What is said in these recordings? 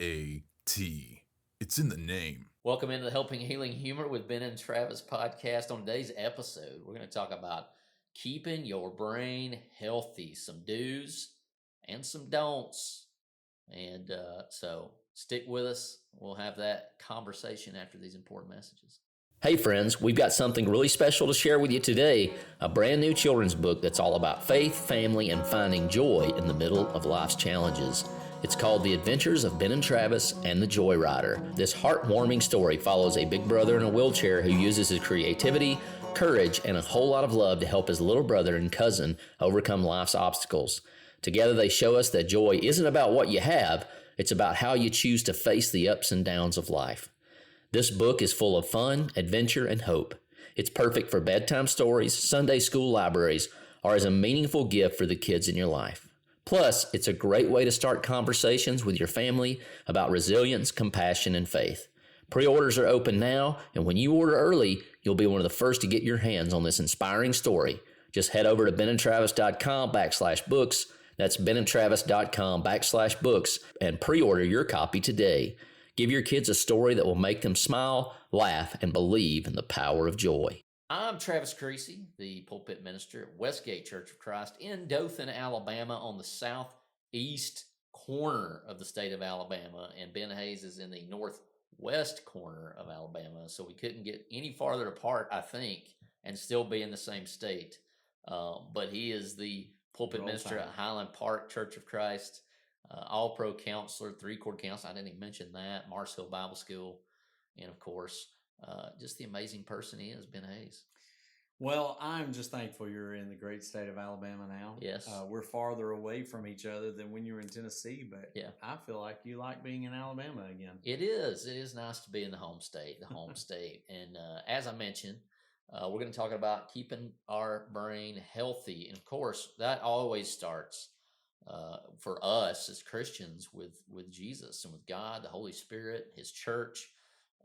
F-A-T. It's in the name. Welcome into the Helping Healing Humor with Ben and Travis podcast. On today's episode, we're going to talk about keeping your brain healthy, some do's and some don'ts. And so stick with us. We'll have that conversation after these important messages. Hey friends, we've got something really special to share with you today, a brand new children's book that's all about faith, family, and finding joy in the middle of life's challenges. It's called The Adventures of Ben and Travis and the Joy Rider. This heartwarming story follows a big brother in a wheelchair who uses his creativity, courage, and a whole lot of love to help his little brother and cousin overcome life's obstacles. Together they show us that joy isn't about what you have, it's about how you choose to face the ups and downs of life. This book is full of fun, adventure, and hope. It's perfect for bedtime stories, Sunday school libraries, or as a meaningful gift for the kids in your life. Plus, it's a great way to start conversations with your family about resilience, compassion, and faith. Pre-orders are open now, and when you order early, you'll be one of the first to get your hands on this inspiring story. Just head over to benandtravis.com/books. That's benandtravis.com/books and pre-order your copy today. Give your kids a story that will make them smile, laugh, and believe in the power of joy. I'm Travis Creasy, the pulpit minister at Westgate Church of Christ in Dothan, Alabama, on the southeast corner of the state of Alabama, and Ben Hayes is in the northwest corner of Alabama, so we couldn't get any farther apart, I think, and still be in the same state. But he is the pulpit minister at Highland Park Church of Christ. All-pro counselor, 3-chord counselor. I didn't even mention that. Mars Hill Bible School. And, of course, just the amazing person he is, Ben Hayes. Well, I'm just thankful you're in the great state of Alabama now. Yes. We're farther away from each other than when you were in Tennessee, but yeah. I feel like you like being in Alabama again. It is. It is nice to be in the home state, And as I mentioned, we're going to talk about keeping our brain healthy. And, of course, that always starts for us as Christians with Jesus and with God, the Holy Spirit, His church,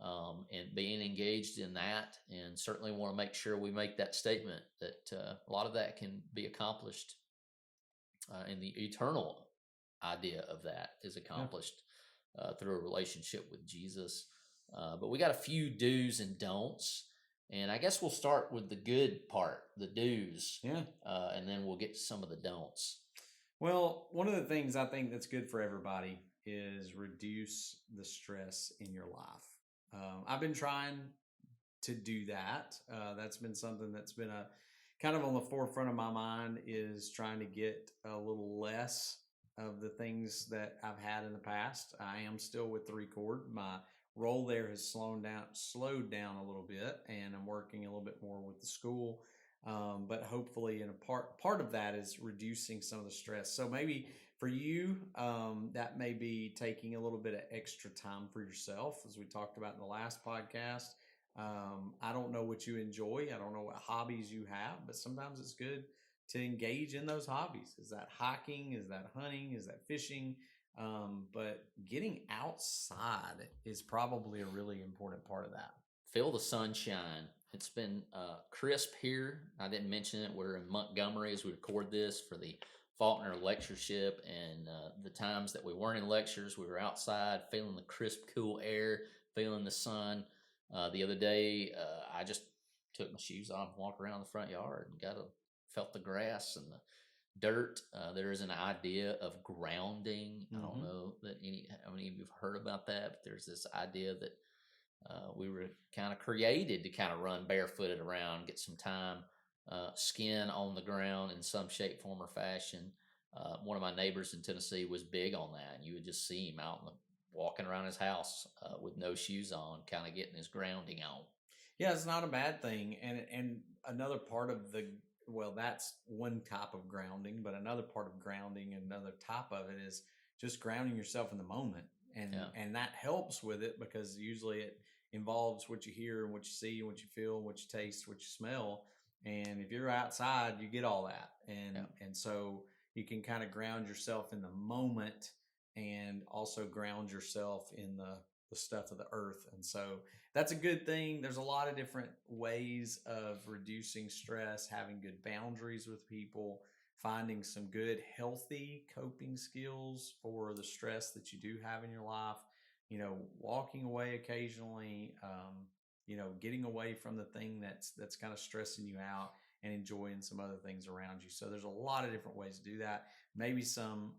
and being engaged in that. And certainly want to make sure we make that statement that a lot of that can be accomplished and the eternal idea of that is accomplished through a relationship with Jesus. But we got a few do's and don'ts. And I guess we'll start with the good part, the do's, and then we'll get to some of the don'ts. Well, one of the things I think that's good for everybody is reduce the stress in your life. I've been trying to do that. That's been something that's been a kind of on the forefront of my mind, is trying to get a little less of the things that I've had in the past. I am still with 3-chord. My role there has slowed down a little bit, and I'm working a little bit more with the school. But hopefully, in a part of that is reducing some of the stress. So maybe for you, that may be taking a little bit of extra time for yourself, as we talked about in the last podcast. I don't know what you enjoy. I don't know what hobbies you have, but sometimes it's good to engage in those hobbies. Is that hiking? Is that hunting? Is that fishing? But getting outside is probably a really important part of that. Feel the sunshine. It's been crisp here. I didn't mention it. We're in Montgomery as we record this for the Faulkner Lectureship, and the times that we weren't in lectures, we were outside feeling the crisp, cool air, feeling the sun. The other day, I just took my shoes off and walked around the front yard and felt the grass and the dirt. There is an idea of grounding. I don't know that how many of you have heard about that, but there's this idea that we were kind of created to kind of run barefooted around, get some time, skin on the ground in some shape, form, or fashion. One of my neighbors in Tennessee was big on that. And you would just see him out walking around his house with no shoes on, kind of getting his grounding on. Yeah, it's not a bad thing. And another part of that's one type of grounding, but another part of grounding, another type of it is just grounding yourself in the moment. And that helps with it, because usually it involves what you hear and what you see and what you feel and what you taste, what you smell. And if you're outside, you get all that. And so you can kind of ground yourself in the moment and also ground yourself in the stuff of the earth. And so that's a good thing. There's a lot of different ways of reducing stress, having good boundaries with people, finding some good, healthy coping skills for the stress that you do have in your life, walking away occasionally, getting away from the thing that's kind of stressing you out and enjoying some other things around you. So there's a lot of different ways to do that. Maybe some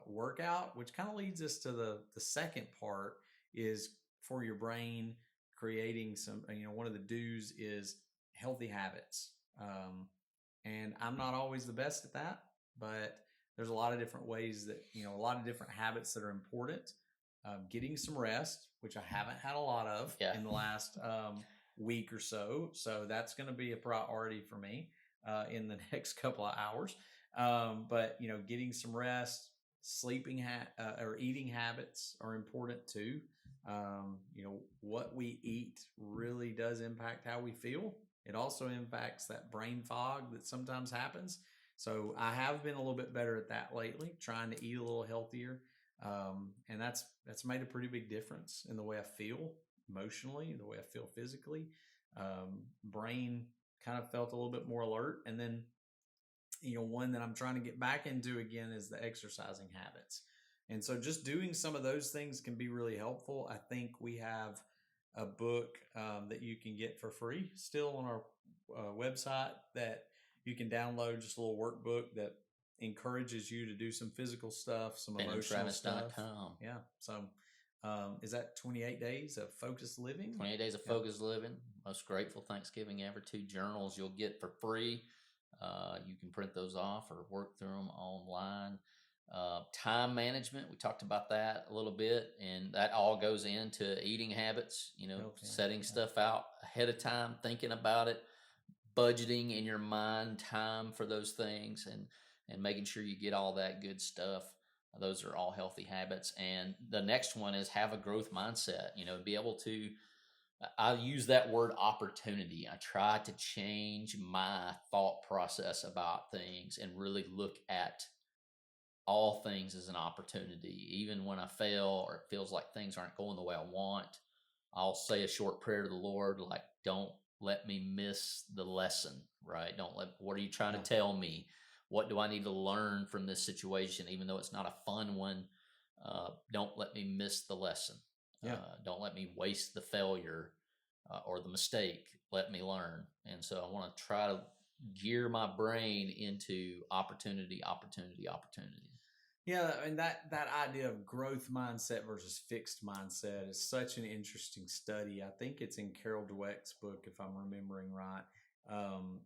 workout, which kind of leads us to the second part is for your brain creating some, one of the do's is healthy habits. And I'm not always the best at that, but there's a lot of different ways that, a lot of different habits that are important. Getting some rest, which I haven't had a lot of in the last week or so. So that's going to be a priority for me in the next couple of hours. But, getting some rest, sleeping or eating habits are important too. What we eat really does impact how we feel. It also impacts that brain fog that sometimes happens. So I have been a little bit better at that lately, trying to eat a little healthier. And that's made a pretty big difference in the way I feel emotionally, the way I feel physically. Brain kind of felt a little bit more alert. And then, one that I'm trying to get back into again is the exercising habits. And so just doing some of those things can be really helpful. I think we have a book that you can get for free still on our website that you can download, just a little workbook that encourages you to do some physical stuff, some emotional stuff. Yeah. So is that 28 days of focused living? 28 days of focused living. Most grateful Thanksgiving ever. 2 journals you'll get for free. You can print those off or work through them online. Time management, we talked about that a little bit, and that all goes into eating habits, setting stuff out ahead of time, thinking about it, budgeting in your mind time for those things, and making sure you get all that good stuff. Those are all healthy habits. And the next one is have a growth mindset, be able to, I use that word opportunity. I try to change my thought process about things and really look at all things as an opportunity. Even when I fail or it feels like things aren't going the way I want, I'll say a short prayer to the Lord, like, don't let me miss the lesson, right? What are you trying to tell me? What do I need to learn from this situation? Even though it's not a fun one, don't let me miss the lesson. Don't let me waste the failure or the mistake. Let me learn. And so I want to try to gear my brain into opportunity. Yeah, and that idea of growth mindset versus fixed mindset is such an interesting study. I think it's in Carol Dweck's book, if I'm remembering right.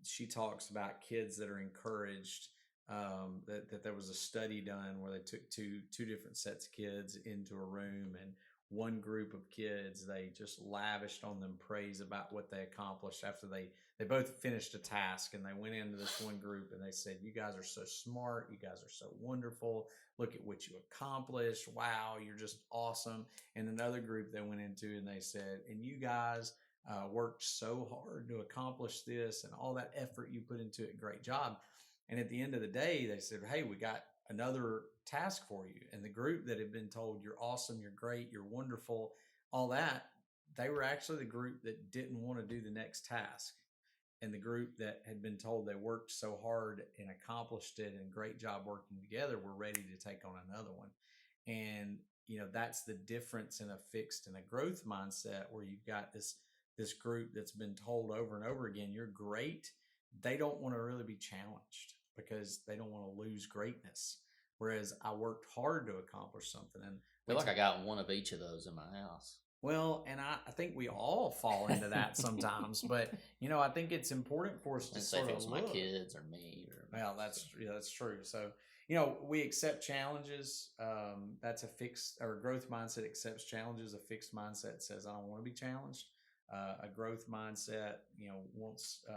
She talks about kids that are encouraged. That there was a study done where they took two different sets of kids into a room, and one group of kids, they just lavished on them praise about what they accomplished after they both finished a task. And they went into this one group and they said, "You guys are so smart. You guys are so wonderful. Look at what you accomplished. Wow, you're just awesome." And another group they went into and they said, "And you guys worked so hard to accomplish this, and all that effort you put into it. Great job." And at the end of the day, they said, "Hey, we got another task for you." And the group that had been told, "You're awesome, you're great, you're wonderful," all that, they were actually the group that didn't want to do the next task. And the group that had been told they worked so hard and accomplished it and great job working together were ready to take on another one. And, that's the difference in a fixed and a growth mindset, where you've got this group that's been told over and over again, "You're great." They don't want to really be challenged because they don't want to lose greatness. Whereas I worked hard to accomplish something. And I feel like I got one of each of those in my house. Well, and I think we all fall into that sometimes, but I think it's important for us to sort of look. My kids or me. Well, that's true. So we accept challenges. That's a fixed, or growth mindset accepts challenges. A fixed mindset says, "I don't want to be challenged." A growth mindset,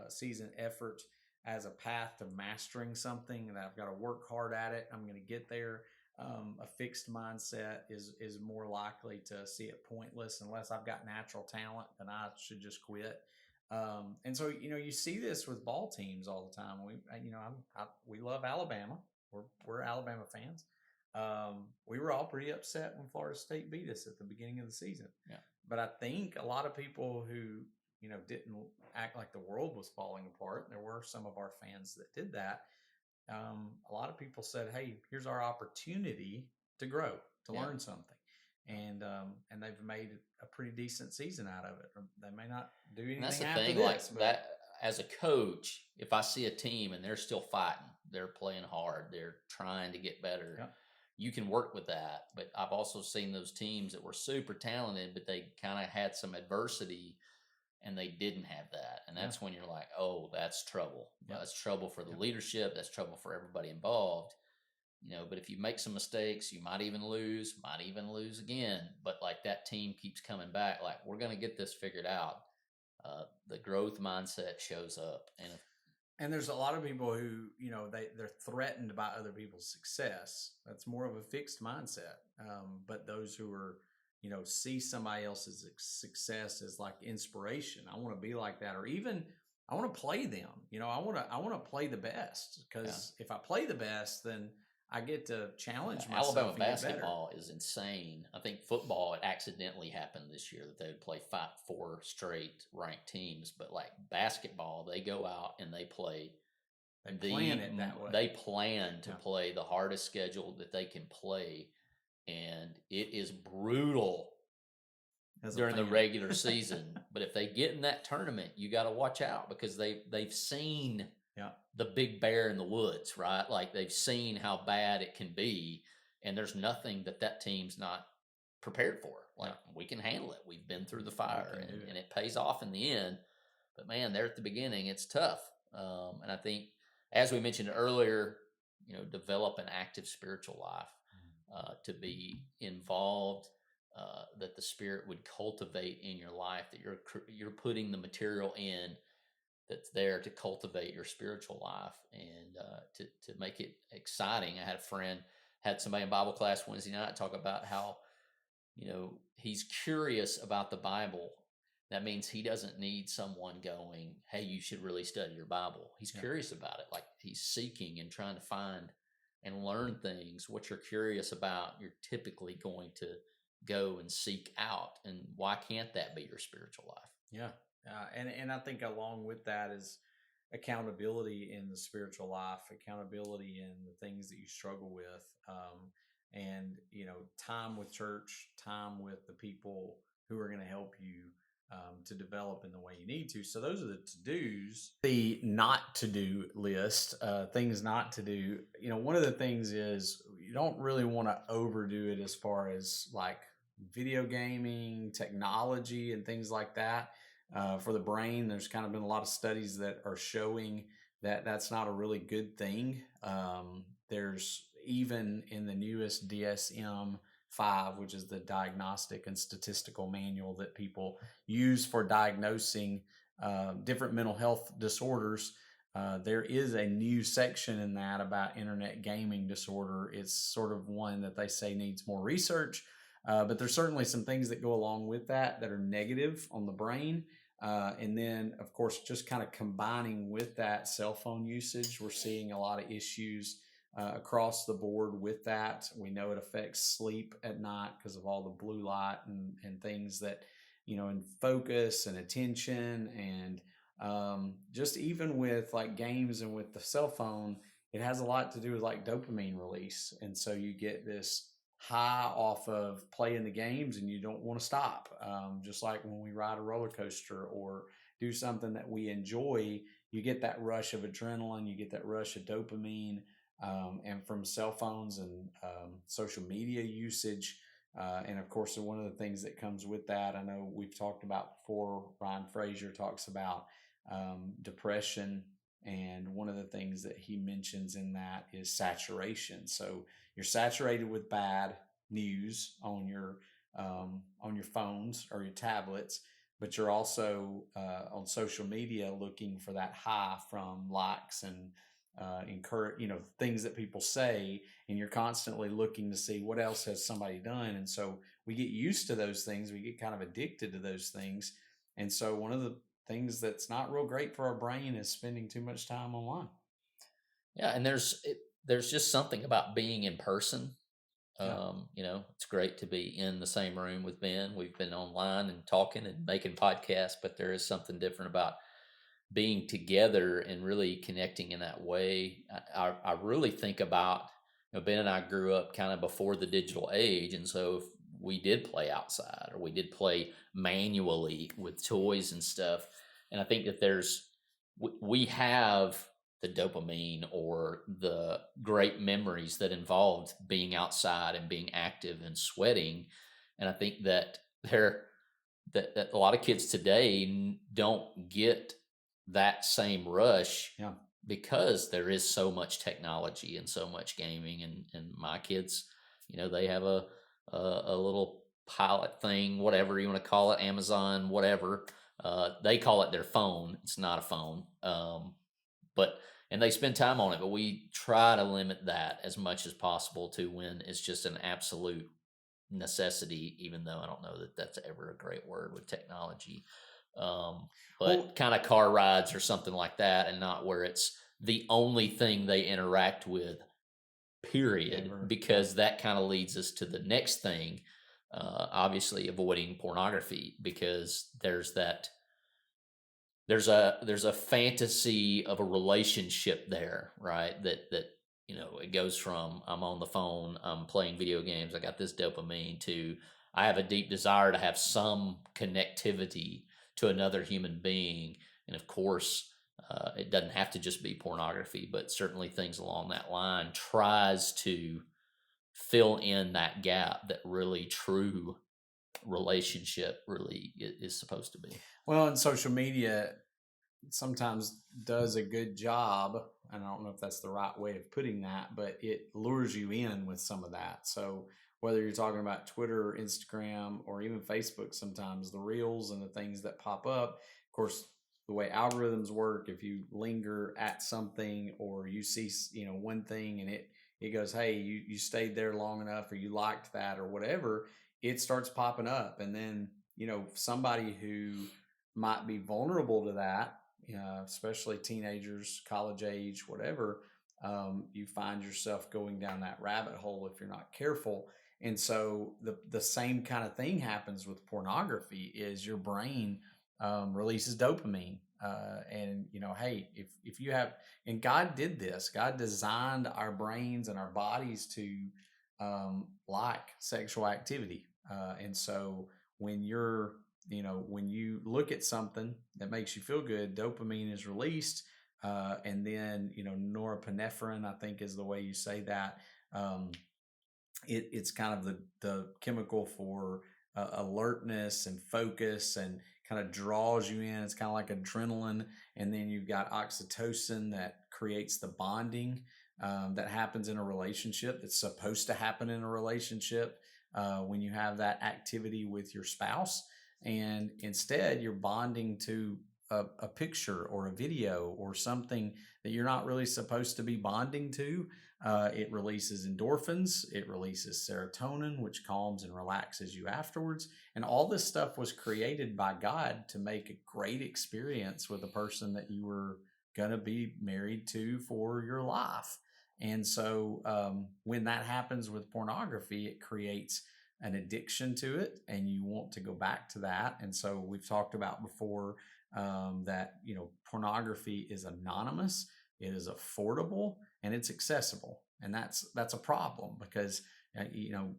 sees an effort as a path to mastering something, and I've got to work hard at it. I'm going to get there. A fixed mindset is more likely to see it pointless. Unless I've got natural talent, then I should just quit. And so you see this with ball teams all the time. We love Alabama. We're Alabama fans. We were all pretty upset when Florida State beat us at the beginning of the season. Yeah. But I think a lot of people who didn't act like the world was falling apart, there were some of our fans that did that. a lot of people said, "Hey, here's our opportunity to grow, to learn something," and they've made a pretty decent season out of it. Or they may not do And that's anything the after thing, like this, but that. As a coach, if I see a team and they're still fighting, they're playing hard, they're trying to get better, yeah, you can work with that. But I've also seen those teams that were super talented, but they kind of had some adversity and they didn't have that. And that's when you're like, oh, that's trouble. yeah, That's trouble for the yeah. leadership. That's trouble for everybody involved. But if you make some mistakes, you might even lose again. But like that team keeps coming back, like we're going to get this figured out. The growth mindset shows up. And there's a lot of people who, they're threatened by other people's success. That's more of a fixed mindset. But those who are, see somebody else's success as like inspiration. I want to be like that, or even I want to play them. I want to play the best, because if I play the best, then I get to challenge myself. Alabama basketball is insane. I think football, it accidentally happened this year that they would play 4 straight ranked teams. But like basketball, they go out and they play. They plan it that way. They plan to play the hardest schedule that they can play. And it is brutal during the regular season. But if they get in that tournament, you got to watch out, because they've seen the big bear in the woods, right? Like they've seen how bad it can be, and there's nothing that team's not prepared for. Like we can handle it. We've been through the fire, and it pays off in the end. But man, there at the beginning, it's tough. And I think, as we mentioned earlier, develop an active spiritual life, to be involved, that the Spirit would cultivate in your life, that you're putting the material in that's there to cultivate your spiritual life, and to make it exciting. I had a friend, had somebody in Bible class Wednesday night talk about how, he's curious about the Bible. That means he doesn't need someone going, hey, you should really study your Bible. He's curious about it. Like he's seeking and trying to find and learn things. What you're curious about, you're typically going to go and seek out. And why can't that be your spiritual life? Yeah. And I think along with that is accountability in the spiritual life, accountability in the things that you struggle with, and time with church, time with the people who are going to help you to develop in the way you need to. So those are the to-dos. The not to do list, things not to do. One of the things is you don't really want to overdo it as far as like video gaming, technology, and things like that. For the brain, there's kind of been a lot of studies that are showing that that's not a really good thing. There's even in the newest DSM-5, which is the Diagnostic and Statistical Manual that people use for diagnosing different mental health disorders, there is a new section in that about internet gaming disorder. It's sort of one that they say needs more research. But there's certainly some things that go along with that are negative on the brain. And then, of course, just kind of combining with that cell phone usage, we're seeing a lot of issues across the board with that. We know it affects sleep at night because of all the blue light and things that, and focus and attention, and just even with like games and with the cell phone, it has a lot to do with like dopamine release. And so you get this high off of playing the games and you don't want to stop. Just like when we ride a roller coaster or do something that we enjoy, you get that rush of adrenaline, you get that rush of dopamine, and from cell phones and social media usage. And of course, one of the things that comes with that, I know we've talked about before, Ryan Fraser talks about depression. And one of the things that he mentions in that is saturation. So you're saturated with bad news on your phones or your tablets, but you're also on social media looking for that high from likes and encourage, things that people say, and you're constantly looking to see what else has somebody done. And so we get used to those things. We get kind of addicted to those things. And so one of the things that's not real great for our brain is spending too much time online. Yeah, and there's just something about being in person. It's great to be in the same room with Ben. We've been online and talking and making podcasts, but there is something different about being together and really connecting in that way. I really think about, Ben and I grew up kind of before the digital age, and so if we did play outside or we did play manually with toys and stuff. And I think that we have the dopamine or the great memories that involved being outside and being active and sweating. And I think that that a lot of kids today don't get that same rush, Yeah. because there is so much technology and so much gaming. And my kids, they have a little pilot thing, whatever you want to call it, Amazon, whatever. They call it their phone. It's not a phone. But and they spend time on it, but we try to limit that as much as possible to when it's just an absolute necessity, even though I don't know that that's ever a great word with technology. But kind of car rides or something like that, and not where it's the only thing they interact with, period. Because that kind of leads us to the next thing, obviously avoiding pornography, because there's a fantasy of a relationship there, right? That it goes from I'm on the phone, I'm playing video games, I got this dopamine, to I have a deep desire to have some connectivity to another human being. And of course, it doesn't have to just be pornography, but certainly things along that line tries to fill in that gap that really true relationship really is supposed to be. Well, and social media sometimes does a good job, and I don't know if that's the right way of putting that, but it lures you in with some of that. So whether you're talking about Twitter, or Instagram, or even Facebook, sometimes the reels and the things that pop up, of course, the way algorithms work, if you linger at something or you see, one thing and it goes, hey, you stayed there long enough, or you liked that or whatever, it starts popping up. And then, somebody who might be vulnerable to that, especially teenagers, college age, whatever, you find yourself going down that rabbit hole if you're not careful. And so the same kind of thing happens with pornography. Is your brain releases dopamine, and hey, if you have, and God did this, God designed our brains and our bodies to like sexual activity, and so when when you look at something that makes you feel good, dopamine is released, and then norepinephrine, I think is the way you say that. It's kind of the chemical for alertness and focus, and kind of draws you in. It's kind of like adrenaline. And then you've got oxytocin that creates the bonding that happens in a relationship, that's supposed to happen in a relationship when you have that activity with your spouse. And instead you're bonding to a picture or a video or something that you're not really supposed to be bonding to. It releases endorphins, it releases serotonin, which calms and relaxes you afterwards. And all this stuff was created by God to make a great experience with the person that you were going to be married to for your life. And so when that happens with pornography, it creates an addiction to it, and you want to go back to that. And so we've talked about before that pornography is anonymous, it is affordable, and it's accessible. And that's a problem, because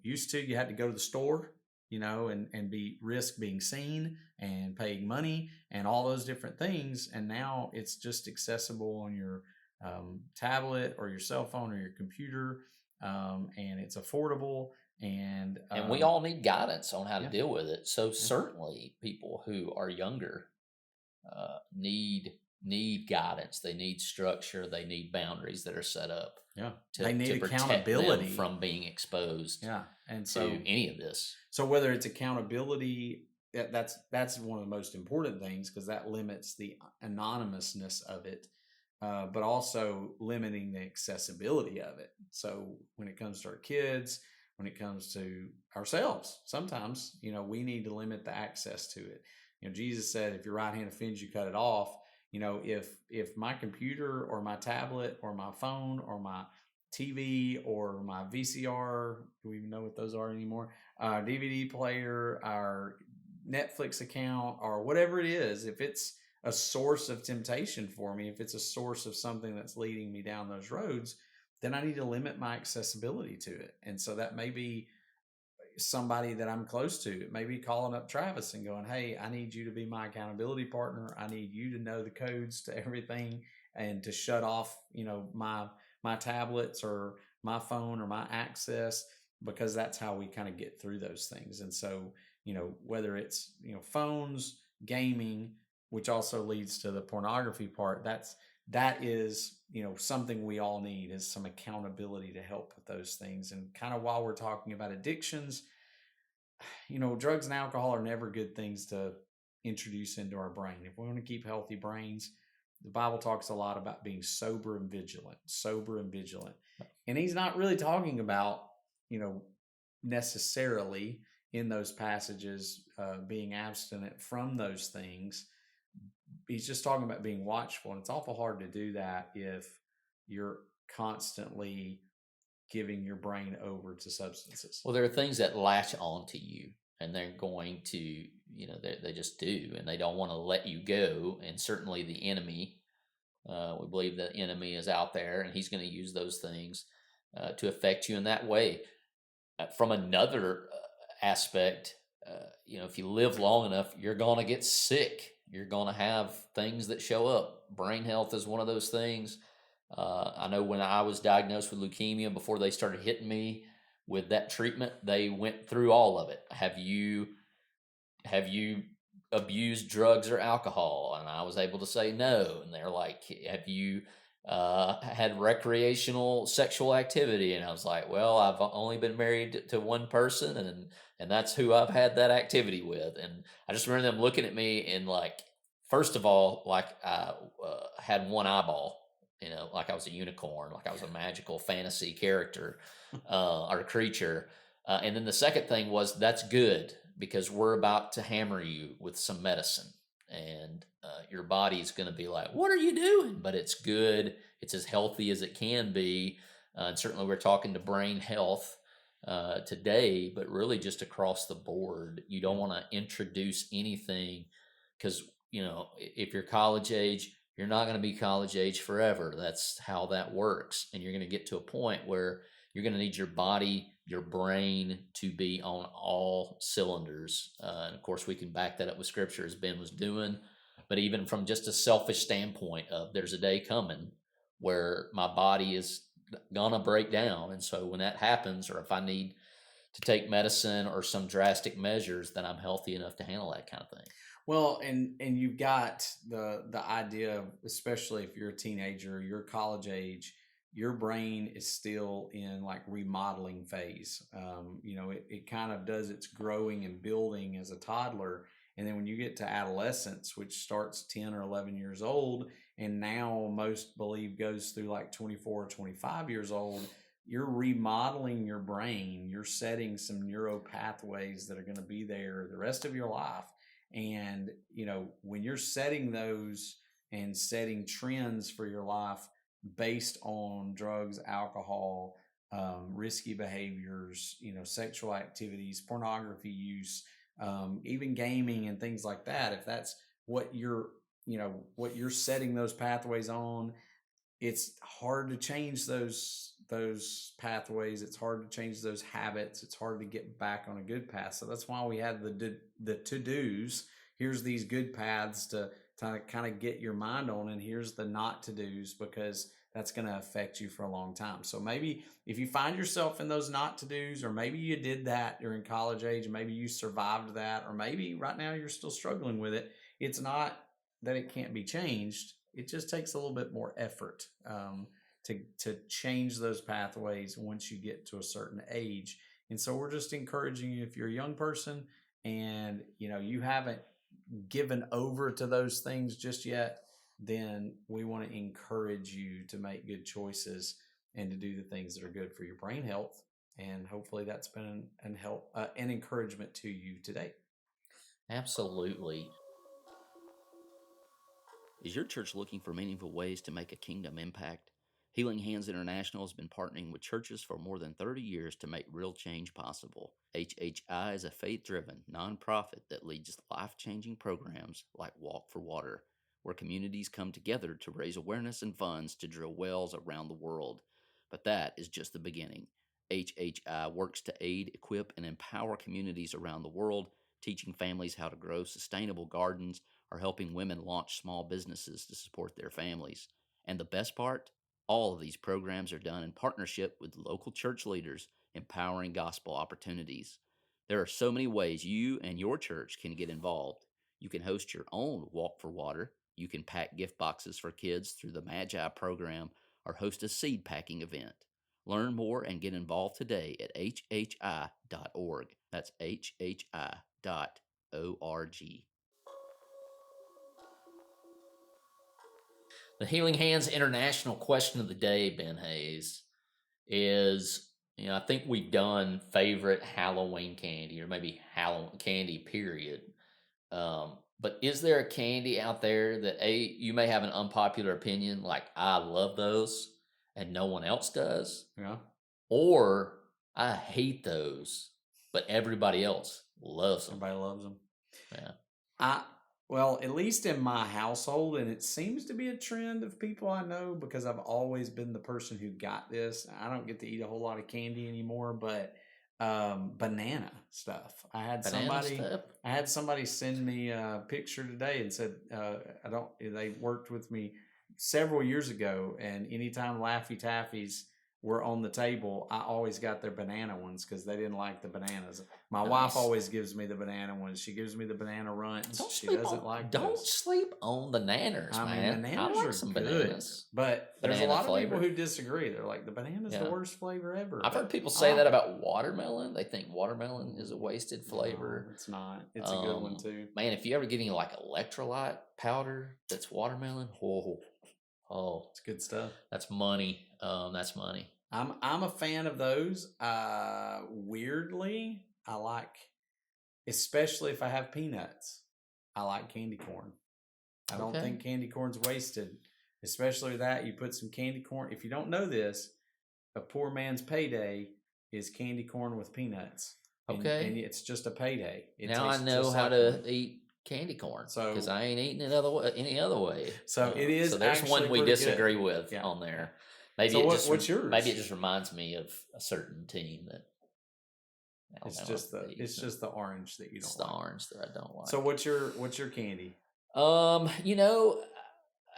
used to, you had to go to the store, and be risk being seen and paying money and all those different things. And now it's just accessible on your tablet or your cell phone or your computer, and it's affordable. And we all need guidance on how to deal with it. So certainly people who are younger need guidance. They need structure. They need boundaries that are set up. Yeah, they need accountability from being exposed. Yeah, and so to any of this. So whether it's accountability, that's one of the most important things, because that limits the anonymousness of it. But also limiting the accessibility of it. So when it comes to our kids, when it comes to ourselves, sometimes, we need to limit the access to it. Jesus said, if your right hand offends you, cut it off. If my computer or my tablet or my phone or my TV or my VCR, do we even know what those are anymore? Our DVD player, our Netflix account, or whatever it is, if it's a source of temptation for me, if it's a source of something that's leading me down those roads, then I need to limit my accessibility to it. And so that may be somebody that I'm close to. It may be calling up Travis and going, "Hey, I need you to be my accountability partner. I need you to know the codes to everything and to shut off, my tablets or my phone or my access," because that's how we kind of get through those things. And so, whether it's, phones, gaming, which also leads to the pornography part, that is, something we all need, is some accountability to help with those things. And kind of while we're talking about addictions, drugs and alcohol are never good things to introduce into our brain. If we want to keep healthy brains, the Bible talks a lot about being sober and vigilant, sober and vigilant. And he's not really talking about, necessarily in those passages being abstinent from those things. He's just talking about being watchful. And it's awful hard to do that if you're constantly giving your brain over to substances. Well, there are things that latch on to you, and they're going to, they just do, and they don't want to let you go. And certainly the enemy, we believe the enemy is out there, and he's going to use those things to affect you in that way. From another aspect, if you live long enough, you're going to get sick. You're going to have things that show up. Brain health is one of those things. I know when I was diagnosed with leukemia, before they started hitting me with that treatment, they went through all of it. Have you abused drugs or alcohol? And I was able to say no. And they're like, have you had recreational sexual activity? And I was like, well, I've only been married to one person, and that's who I've had that activity with. And I just remember them looking at me and, like, first of all, like I had one eyeball, like I was a unicorn, like I was a magical fantasy character or creature. And then the second thing was, that's good, because we're about to hammer you with some medicine. And your body's going to be like, what are you doing? But it's good. It's as healthy as it can be. And certainly we're talking to brain health today, but really just across the board. You don't want to introduce anything, because, if you're college age, you're not going to be college age forever. That's how that works. And you're going to get to a point where you're going to need your body, your brain to be on all cylinders. And of course, we can back that up with scripture, as Ben was doing. But even from just a selfish standpoint of, there's a day coming where my body is going to break down. And so when that happens, or if I need to take medicine or some drastic measures, then I'm healthy enough to handle that kind of thing. Well, and you've got the idea, especially if you're a teenager, you're college age, your brain is still in, like, remodeling phase. It kind of does its growing and building as a toddler. And then when you get to adolescence, which starts 10 or 11 years old, and now most believe goes through like 24 or 25 years old, you're remodeling your brain. You're setting some neuro pathways that are going to be there the rest of your life. And, when you're setting those and setting trends for your life based on drugs, alcohol, risky behaviors, sexual activities, pornography use, even gaming and things like that, if that's what you're setting those pathways on, it's hard to change those pathways. It's hard to change those habits. It's hard to get back on a good path. So that's why we have the to-dos. Here's these good paths to kind of get your mind on, and here's the not to-dos, because that's going to affect you for a long time. So maybe if you find yourself in those not to-dos, or maybe you did that during college age, and maybe you survived that, or maybe right now you're still struggling with it, it's not that it can't be changed. It just takes a little bit more effort to change those pathways once you get to a certain age. And so we're just encouraging you, if you're a young person and you haven't given over to those things just yet, then we want to encourage you to make good choices and to do the things that are good for your brain health. And hopefully that's been an encouragement to you today. Absolutely. Is your church looking for meaningful ways to make a kingdom impact? Healing Hands International has been partnering with churches for more than 30 years to make real change possible. HHI is a faith-driven nonprofit that leads life-changing programs like Walk for Water, where communities come together to raise awareness and funds to drill wells around the world. But that is just the beginning. HHI works to aid, equip, and empower communities around the world, teaching families how to grow sustainable gardens or helping women launch small businesses to support their families. And the best part? All of these programs are done in partnership with local church leaders, empowering gospel opportunities. There are so many ways you and your church can get involved. You can host your own Walk for Water. You can pack gift boxes for kids through the Magi program or host a seed packing event. Learn more and get involved today at hhi.org. That's hhi.org. The Healing Hands International question of the day, Ben Hayes, is, I think we've done favorite Halloween candy or maybe Halloween candy, period. But is there a candy out there that you may have an unpopular opinion, like I love those and no one else does? Yeah. Or I hate those, but everybody else loves them. Everybody loves them. Yeah. Well, at least in my household, and it seems to be a trend of people I know because I've always been the person who got this. I don't get to eat a whole lot of candy anymore, but banana stuff. I had somebody send me a picture today and said they worked with me several years ago, and anytime Laffy Taffies were on the table, I always got their banana ones because they didn't like the bananas. My wife always gives me the banana ones. She gives me the banana runts. Don't sleep on the nanners, man. Bananas I like are some good, bananas. but there's a lot of people who disagree. They're like, the banana's the worst flavor ever. I've heard people say that about watermelon. They think watermelon is a wasted flavor. No, it's not. It's a good one too. Man, if you ever get any like electrolyte powder that's watermelon, it's good stuff. That's money. That's money. I'm a fan of those. Weirdly, I like, especially if I have peanuts, I like candy corn. I don't think candy corn's wasted, especially that you put some candy corn. If you don't know this, a poor man's payday is candy corn with peanuts. And it's just a payday. Now I know how to eat candy corn because I ain't eating it any other way. So it is. So there's one we disagree with on there. Maybe what's yours? Maybe it just reminds me of a certain team that. It's just the orange that you don't. It's the orange that I don't like. So what's your candy?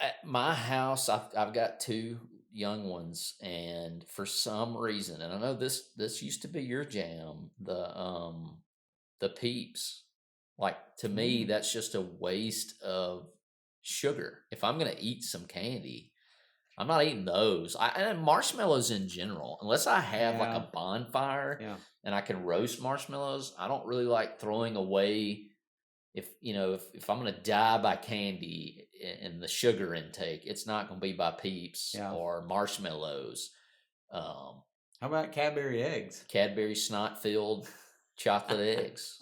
At my house, I've got two young ones, and for some reason, and I know this used to be your jam, the Peeps. Like, to me, that's just a waste of sugar. If I'm gonna eat some candy, I'm not eating those. And marshmallows in general, unless I have like a bonfire and I can roast marshmallows, I don't really like throwing away. If I'm gonna die by candy and the sugar intake, it's not gonna be by Peeps or marshmallows. How about Cadbury eggs? Cadbury snot-filled chocolate eggs.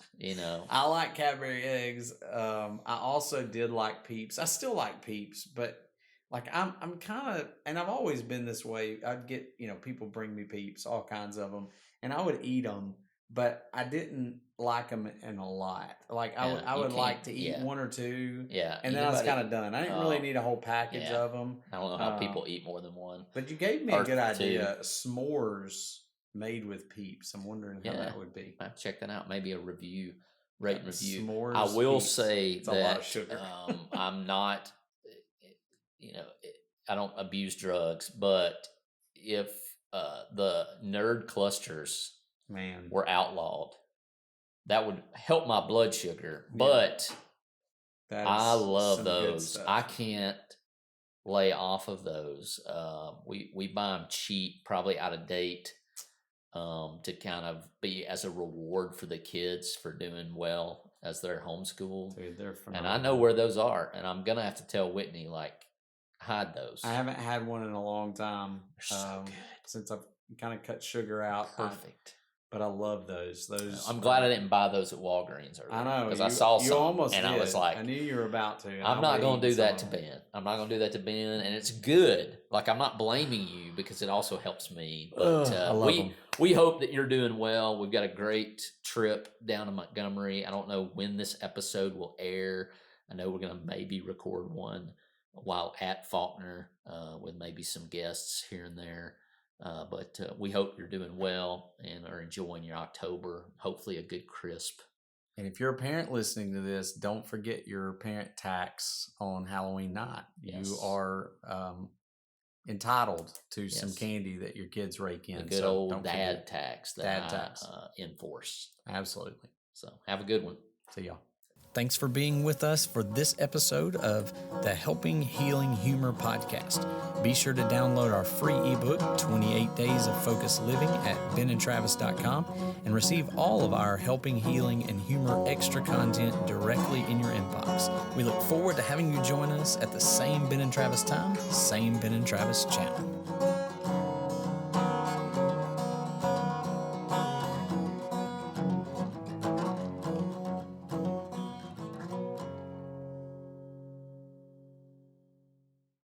I like Cadbury eggs. I also did like Peeps. I still like Peeps, but like I'm kind of, and I've always been this way. I'd get people bring me Peeps, all kinds of them, and I would eat them, but I didn't like them in a lot. Like I would like to eat one or two, and then I was kind of done. I didn't really need a whole package of them. I don't know how people eat more than one. But you gave me a good idea. S'mores made with Peeps. I'm wondering how that would be. I'll check that out. Maybe a review, rate and review. S'mores I will Peeps. say it's that a lot of sugar. I'm not. I don't abuse drugs, but if the nerd clusters were outlawed, that would help my blood sugar. But I love those. I can't lay off of those. We buy them cheap, probably out of date, to kind of be as a reward for the kids for doing well as they're homeschooled. Dude, they're phenomenal. And I know where those are, and I'm gonna have to tell Whitney, like, hide those. I haven't had one in a long time. They're so good. Since I've kind of cut sugar out. Perfect. But I love those. I'm glad I didn't buy those at Walgreens earlier. I know, because I saw some, almost and did. I was like, I knew you were about to. I'm not going to do that to Ben. I'm not going to do that to Ben, and it's good. Like, I'm not blaming you because it also helps me. But we hope that you're doing well. We've got a great trip down to Montgomery. I don't know when this episode will air. I know we're going to maybe record one while at Faulkner with maybe some guests here and there. But we hope you're doing well and are enjoying your October. Hopefully a good crisp. And if you're a parent listening to this, don't forget your parent tax on Halloween night. Yes. You are entitled to Yes. some candy that your kids rake in. The good old dad tax that I enforce. Absolutely. So have a good one. See y'all. Thanks for being with us for this episode of the Helping Healing Humor podcast. Be sure to download our free ebook, 28 Days of Focused Living, at benandtravis.com and receive all of our Helping Healing and Humor extra content directly in your inbox. We look forward to having you join us at the same Ben and Travis time, same Ben and Travis channel.